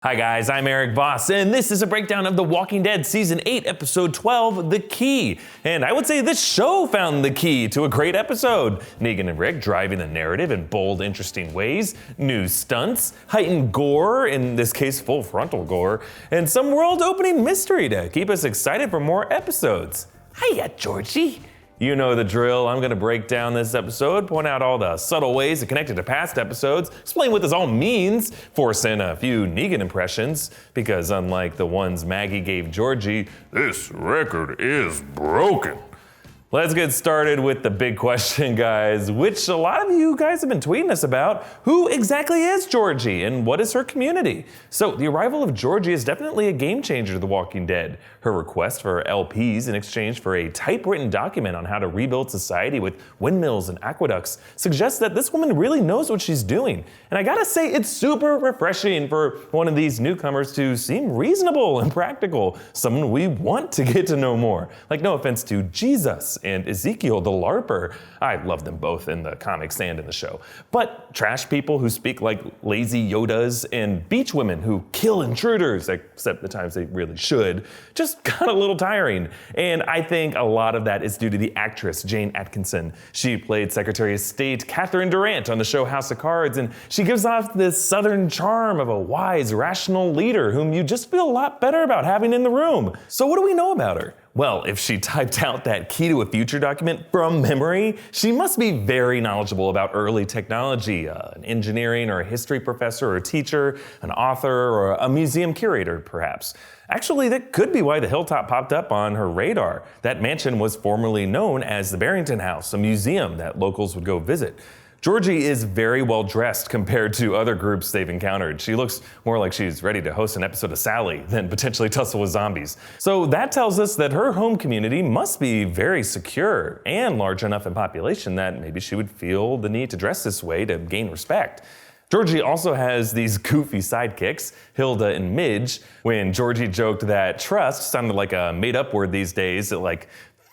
Hi guys, I'm Erik Voss, and this is a breakdown of The Walking Dead Season 8, Episode 12, The Key. And I would say this show found the key to a great episode. Negan and Rick driving the narrative in bold, interesting ways, new stunts, heightened gore, in this case full frontal gore, and some world-opening mystery to keep us excited for more episodes. Hiya, Georgie. You know the drill. I'm going to break down this episode, point out all the subtle ways it connected to past episodes, explain what this all means, force in a few Negan impressions, because unlike the ones Maggie gave Georgie, this record is broken. Let's get started with the big question, guys, which a lot of you guys have been tweeting us about. Who exactly is Georgie and what is her community? So the arrival of Georgie is definitely a game changer to The Walking Dead. Her request for LPs in exchange for a typewritten document on how to rebuild society with windmills and aqueducts suggests that this woman really knows what she's doing. And I gotta say, it's super refreshing for one of these newcomers to seem reasonable and practical, someone we want to get to know more. Like, no offense to Jesus and Ezekiel the LARPer. I love them both in the comics and in the show. But trash people who speak like lazy Yodas and beach women who kill intruders, except the times they really should, just got a little tiring. And I think a lot of that is due to the actress Jane Atkinson. She played Secretary of State Catherine Durant on the show House of Cards, and she gives off this southern charm of a wise, rational leader whom you just feel a lot better about having in the room. So what do we know about her? Well, if she typed out that key to a future document from memory, she must be very knowledgeable about early technology, an engineering or a history professor or a teacher, an author or a museum curator, perhaps. Actually, that could be why the hilltop popped up on her radar. That mansion was formerly known as the Barrington House, a museum that locals would go visit. Georgie is very well dressed compared to other groups they've encountered. She looks more like she's ready to host an episode of Sally than potentially tussle with zombies. So that tells us that her home community must be very secure and large enough in population that maybe she would feel the need to dress this way to gain respect. Georgie also has these goofy sidekicks, Hilda and Midge. When Georgie joked that trust sounded like a made-up word these days, like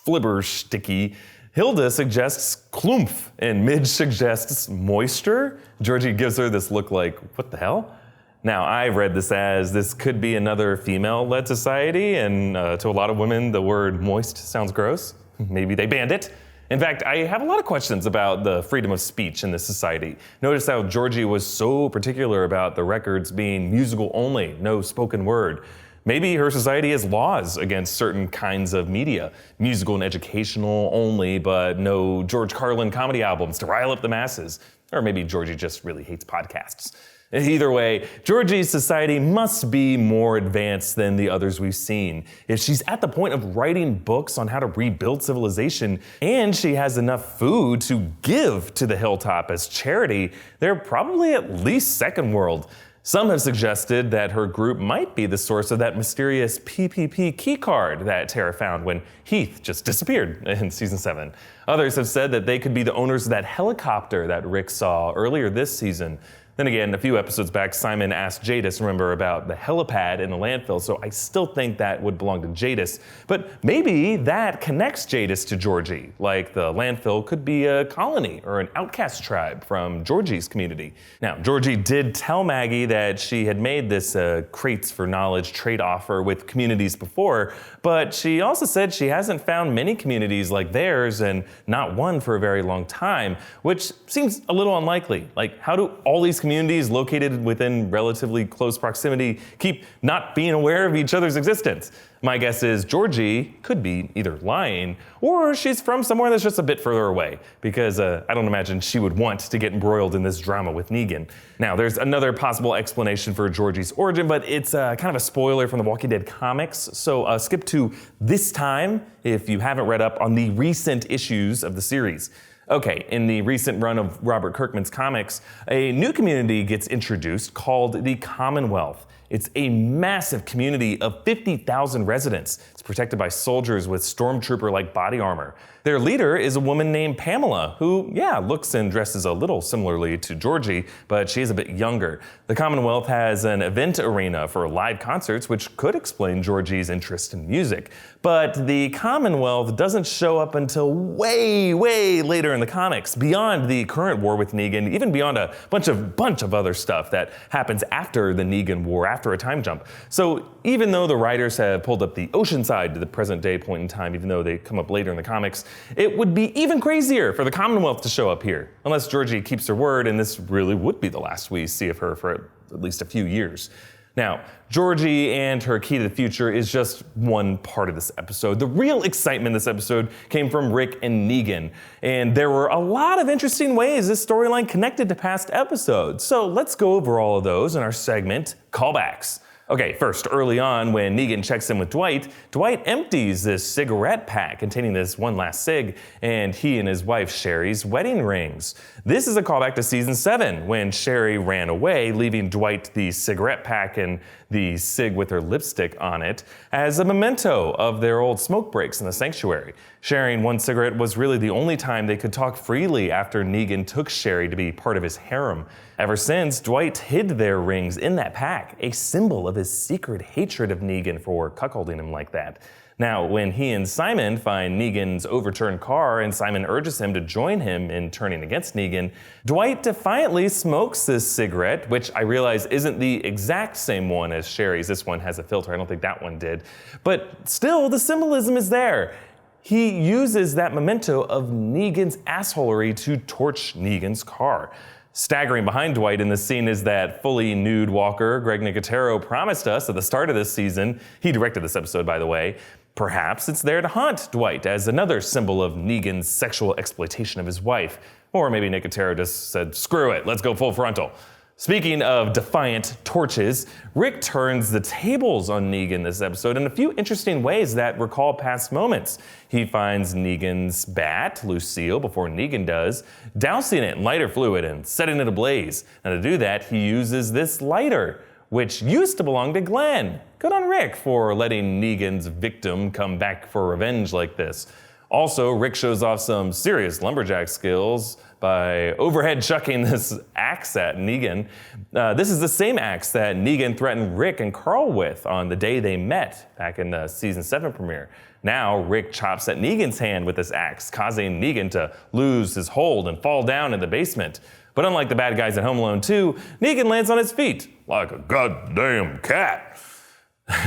flibbersticky, Hilda suggests klumph, and Midge suggests moisture. Georgie gives her this look like, what the hell? Now, I read this as this could be another female-led society, and to a lot of women, the word moist sounds gross. Maybe they banned it. In fact, I have a lot of questions about the freedom of speech in this society. Notice how Georgie was so particular about the records being musical only, no spoken word. Maybe her society has laws against certain kinds of media, musical and educational only, but no George Carlin comedy albums to rile up the masses. Or maybe Georgie just really hates podcasts. Either way, Georgie's society must be more advanced than the others we've seen. If she's at the point of writing books on how to rebuild civilization, and she has enough food to give to the hilltop as charity, they're probably at least second world. Some have suggested that her group might be the source of that mysterious PPP keycard that Tara found when Heath just disappeared in season 7. Others have said that they could be the owners of that helicopter that Rick saw earlier this season. Then again, a few episodes back, Simon asked Jadis, remember, about the helipad in the landfill, so I still think that would belong to Jadis. But maybe that connects Jadis to Georgie, like the landfill could be a colony or an outcast tribe from Georgie's community. Now, Georgie did tell Maggie that she had made this crates for knowledge trade offer with communities before, but she also said she hasn't found many communities like theirs and not one for a very long time, which seems a little unlikely. Like, how do all these communities located within relatively close proximity keep not being aware of each other's existence? My guess is Georgie could be either lying or she's from somewhere that's just a bit further away, because I don't imagine she would want to get embroiled in this drama with Negan. Now, there's another possible explanation for Georgie's origin, but it's kind of a spoiler from the Walking Dead comics, so skip to this time if you haven't read up on the recent issues of the series. Okay, in the recent run of Robert Kirkman's comics, a new community gets introduced called the Commonwealth. It's a massive community of 50,000 residents. It's protected by soldiers with stormtrooper-like body armor. Their leader is a woman named Pamela, who, looks and dresses a little similarly to Georgie, but she's a bit younger. The Commonwealth has an event arena for live concerts, which could explain Georgie's interest in music. But the Commonwealth doesn't show up until way, way later in the comics, beyond the current war with Negan, even beyond a bunch of other stuff that happens after the Negan war, after after a time jump. So even though the writers have pulled up the ocean side to the present day point in time, even though they come up later in the comics, it would be even crazier for the Commonwealth to show up here. Unless Georgie keeps her word, and this really would be the last we see of her for at least a few years. Now, Georgie and her key to the future is just one part of this episode. The real excitement in this episode came from Rick and Negan, and there were a lot of interesting ways this storyline connected to past episodes. So let's go over all of those in our segment, Callbacks. Okay, first, early on, when Negan checks in with Dwight, Dwight empties this cigarette pack containing this one last cig, and he and his wife Sherry's wedding rings. This is a callback to season 7, when Sherry ran away, leaving Dwight the cigarette pack and the cig with her lipstick on it as a memento of their old smoke breaks in the sanctuary. Sharing one cigarette was really the only time they could talk freely after Negan took Sherry to be part of his harem. Ever since, Dwight hid their rings in that pack, a symbol of his secret hatred of Negan for cuckolding him like that. Now, when he and Simon find Negan's overturned car and Simon urges him to join him in turning against Negan, Dwight defiantly smokes this cigarette, which I realize isn't the exact same one as Sherry's. This one has a filter. I don't think that one did. But still, the symbolism is there. He uses that memento of Negan's assholery to torch Negan's car. Staggering behind Dwight in this scene is that fully nude walker Greg Nicotero promised us at the start of this season. He directed this episode, by the way. Perhaps it's there to haunt Dwight as another symbol of Negan's sexual exploitation of his wife. Or maybe Nicotero just said, screw it, let's go full frontal. Speaking of defiant torches, Rick turns the tables on Negan this episode in a few interesting ways that recall past moments. He finds Negan's bat, Lucille, before Negan does, dousing it in lighter fluid and setting it ablaze. And to do that, he uses this lighter, which used to belong to Glenn. Good on Rick for letting Negan's victim come back for revenge like this. Also, Rick shows off some serious lumberjack skills by overhead chucking this axe at Negan. This is the same axe that Negan threatened Rick and Carl with on the day they met back in the season 7 premiere. Now, Rick chops at Negan's hand with this axe, causing Negan to lose his hold and fall down in the basement. But unlike the bad guys at Home Alone 2, Negan lands on his feet like a goddamn cat.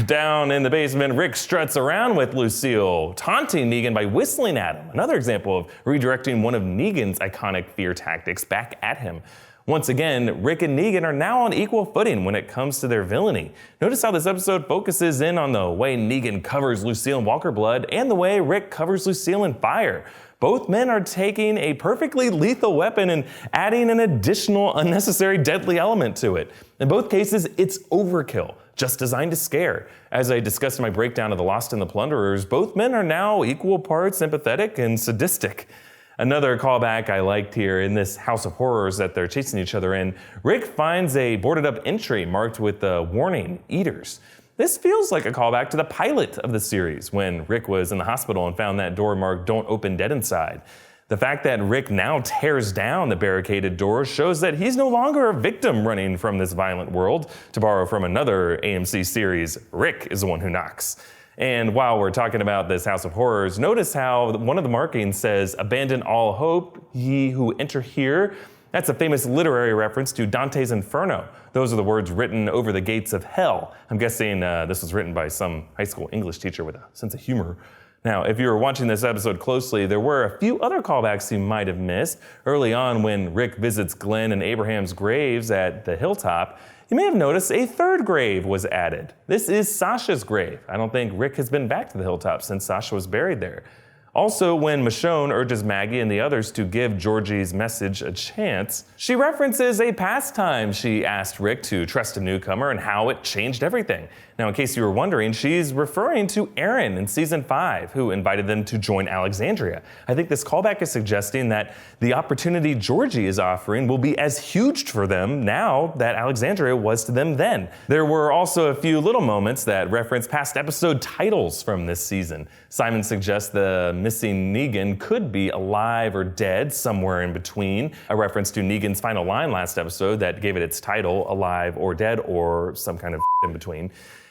Down in the basement, Rick struts around with Lucille, taunting Negan by whistling at him. Another example of redirecting one of Negan's iconic fear tactics back at him. Once again, Rick and Negan are now on equal footing when it comes to their villainy. Notice how this episode focuses in on the way Negan covers Lucille in Walker blood and the way Rick covers Lucille in fire. Both men are taking a perfectly lethal weapon and adding an additional unnecessary deadly element to it. In both cases, it's overkill, just designed to scare. As I discussed in my breakdown of The Lost and the Plunderers, both men are now equal parts sympathetic and sadistic. Another callback I liked here in this house of horrors that they're chasing each other in, Rick finds a boarded up entry marked with the warning, Eaters. This feels like a callback to the pilot of the series when Rick was in the hospital and found that door marked "Don't Open Dead Inside." The fact that Rick now tears down the barricaded door shows that he's no longer a victim running from this violent world. To borrow from another AMC series, Rick is the one who knocks. And while we're talking about this house of horrors, notice how one of the markings says, "Abandon all hope, ye who enter here." That's a famous literary reference to Dante's Inferno. Those are the words written over the gates of hell. I'm guessing this was written by some high school English teacher with a sense of humor. Now, if you were watching this episode closely, there were a few other callbacks you might have missed. Early on, when Rick visits Glenn and Abraham's graves at the hilltop, you may have noticed a third grave was added. This is Sasha's grave. I don't think Rick has been back to the hilltop since Sasha was buried there. Also, when Michonne urges Maggie and the others to give Georgie's message a chance, she references a past time she asked Rick to trust a newcomer and how it changed everything. Now, in case you were wondering, she's referring to Aaron in season 5, who invited them to join Alexandria. I think this callback is suggesting that the opportunity Georgie is offering will be as huge for them now that Alexandria was to them then. There were also a few little moments that reference past episode titles from this season. Simon suggests the missing Negan could be alive or dead, somewhere in between, a reference to Negan's final line last episode that gave it its title, Alive or Dead, or some kind of in between.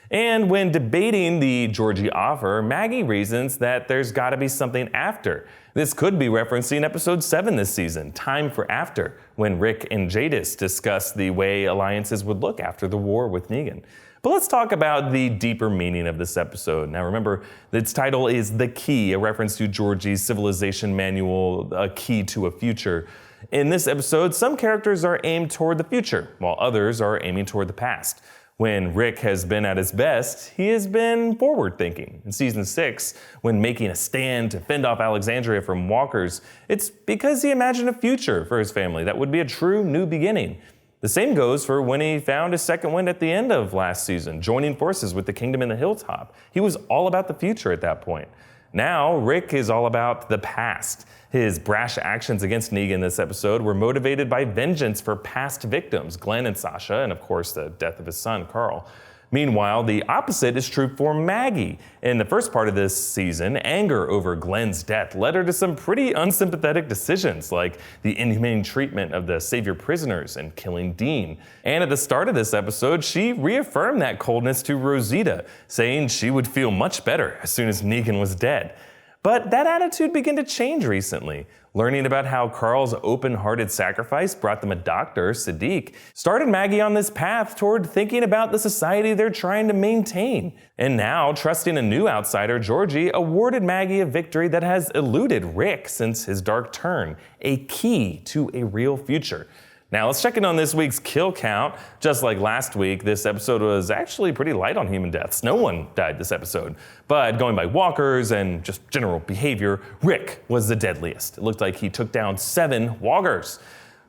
And when debating the Georgie offer, Maggie reasons that there's gotta be something after. This could be referencing episode 7 this season, Time for After, when Rick and Jadis discuss the way alliances would look after the war with Negan. But let's talk about the deeper meaning of this episode. Now remember, its title is The Key, a reference to Georgie's civilization manual, A Key to a Future. In this episode, some characters are aimed toward the future, while others are aiming toward the past. When Rick has been at his best, he has been forward-thinking. In Season 6, when making a stand to fend off Alexandria from walkers, it's because he imagined a future for his family that would be a true new beginning. The same goes for when he found his second wind at the end of last season, joining forces with the Kingdom in the Hilltop. He was all about the future at that point. Now, Rick is all about the past. His brash actions against Negan this episode were motivated by vengeance for past victims, Glenn and Sasha, and of course the death of his son, Carl. Meanwhile, the opposite is true for Maggie. In the first part of this season, anger over Glenn's death led her to some pretty unsympathetic decisions, like the inhumane treatment of the Savior prisoners and killing Dean. And at the start of this episode, she reaffirmed that coldness to Rosita, saying she would feel much better as soon as Negan was dead. But that attitude began to change recently. Learning about how Carl's open-hearted sacrifice brought them a doctor, Sadiq, started Maggie on this path toward thinking about the society they're trying to maintain. And now, trusting a new outsider, Georgie awarded Maggie a victory that has eluded Rick since his dark turn, a key to a real future. Now let's check in on this week's kill count. Just like last week, this episode was actually pretty light on human deaths. No one died this episode. But going by walkers and just general behavior, Rick was the deadliest. It looked like he took down 7 walkers.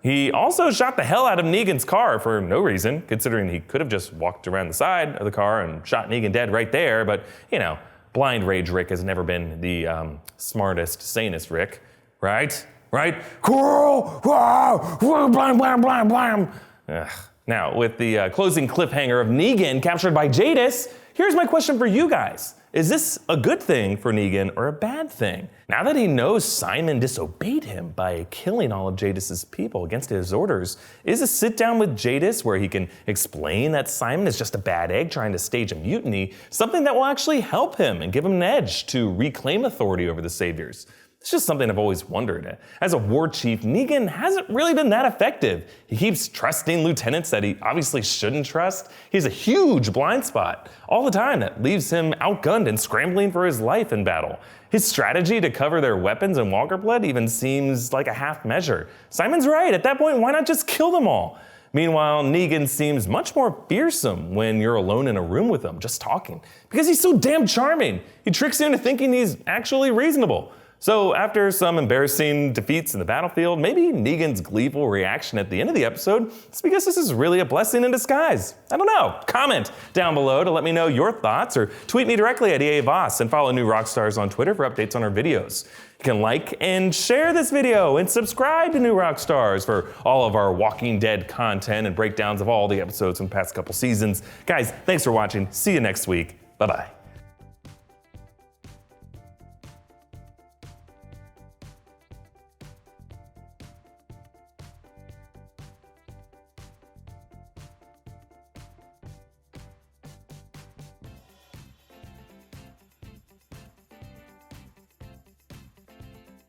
He also shot the hell out of Negan's car for no reason, considering he could have just walked around the side of the car and shot Negan dead right there. But, you know, blind rage Rick has never been the smartest, sanest Rick, right? Right? Coral! Blam, blam, blam, blam. Now, with the closing cliffhanger of Negan captured by Jadis, here's my question for you guys. Is this a good thing for Negan or a bad thing? Now that he knows Simon disobeyed him by killing all of Jadis's people against his orders, is a sit down with Jadis where he can explain that Simon is just a bad egg trying to stage a mutiny something that will actually help him and give him an edge to reclaim authority over the Saviors? It's just something I've always wondered. As a war chief, Negan hasn't really been that effective. He keeps trusting lieutenants that he obviously shouldn't trust. He has a huge blind spot all the time that leaves him outgunned and scrambling for his life in battle. His strategy to cover their weapons and walker blood even seems like a half measure. Simon's right. At that point, why not just kill them all? Meanwhile, Negan seems much more fearsome when you're alone in a room with him, just talking, because he's so damn charming. He tricks you into thinking he's actually reasonable. So after some embarrassing defeats in the battlefield, maybe Negan's gleeful reaction at the end of the episode is because this is really a blessing in disguise. I don't know. Comment down below to let me know your thoughts, or tweet me directly at Erik Voss and follow New Rockstars on Twitter for updates on our videos. You can like and share this video and subscribe to New Rockstars for all of our Walking Dead content and breakdowns of all the episodes from the past couple seasons. Guys, thanks for watching. See you next week. Bye-bye.